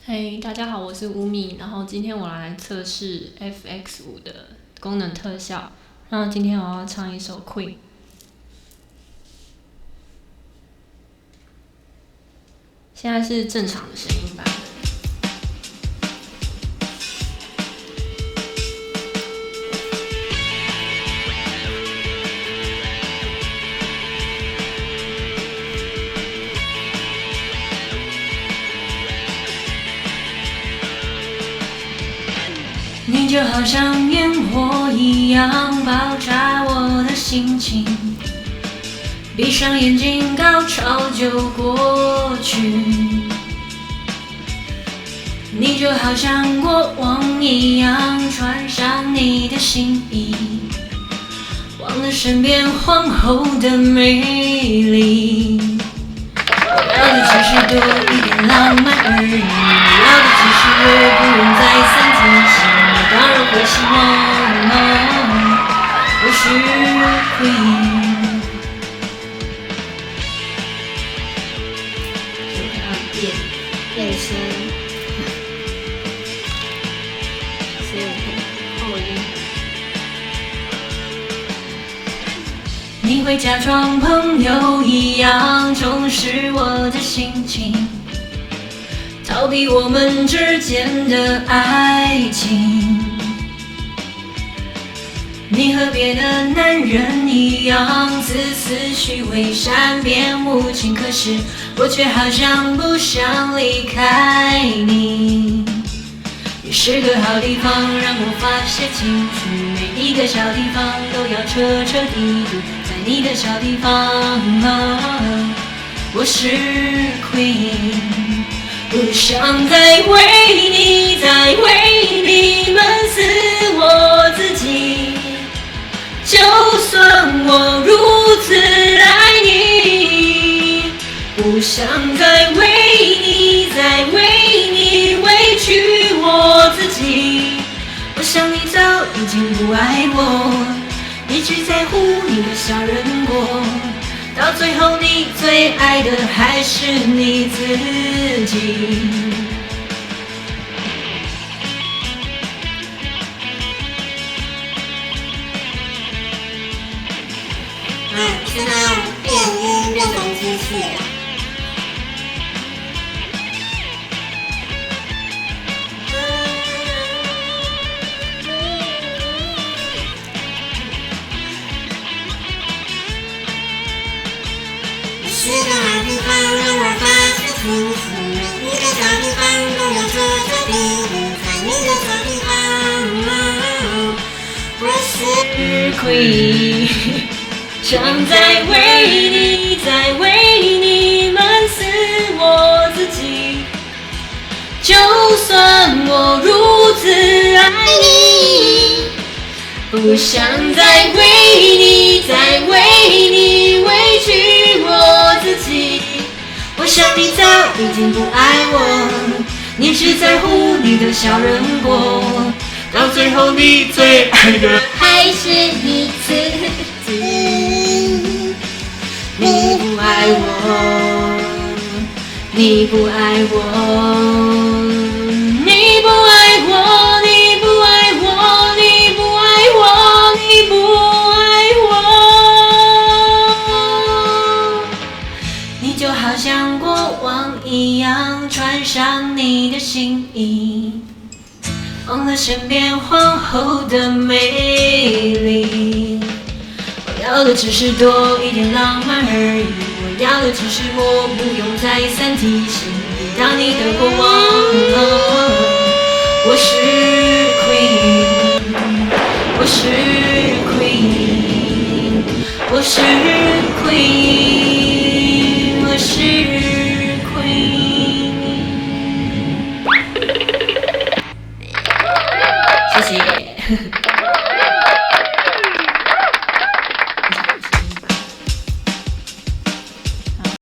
嘿，大家好，我是乌米，然后今天我来测试 FX5的功能特效。然后今天我要唱一首 Queen。现在是正常的声音版本。你就好像烟火一样爆炸我的心情，闭上眼睛，高潮就过去。你就好像国王一样穿上你的新衣，忘了身边皇后的美丽。我要的只是多一点浪漫而已，我要的只是我不用再三提醒。我当然会希望我是 Queen。变声，所以后音。你会假装朋友一样重视我的心情，逃避我们之间的爱情。你和别的男人一样自私虚伪善变无情，可是我却好像不想离开你。你是个好地方，让我发泄情绪，每一个小地方都要彻彻底底。在你的小地方，我是 Queen， 不想再为你，再为你闷死我自己。就算我如此爱你，不想再为你，再为你委屈我自己。我想你早已经不爱我，你只在乎你的小人国，到最后你最爱的还是你自己。知道变音这种知识了。是个好地方，让我发泄情绪，每一个小地方都要彻彻底底。在你的小地方，我是 Queen。想再为你，再为你闷死我自己。就算我如此爱你，不想再为你，再为你委屈我自己。我想你早已经不爱我，你只在乎你的小人国，到最后你最爱的还是你自己。你不爱我，你不爱我，你不爱我，你不爱我，你不爱我，你不爱我。你就好像国王一样穿上你的新衣，忘了身边皇后的美丽。我要的只是多一点浪漫而已，我要的只是我不用再三提醒你当你的国王。我是 Queen， 我是 Queen， 我是 Queen， 我是 Queen。谢谢。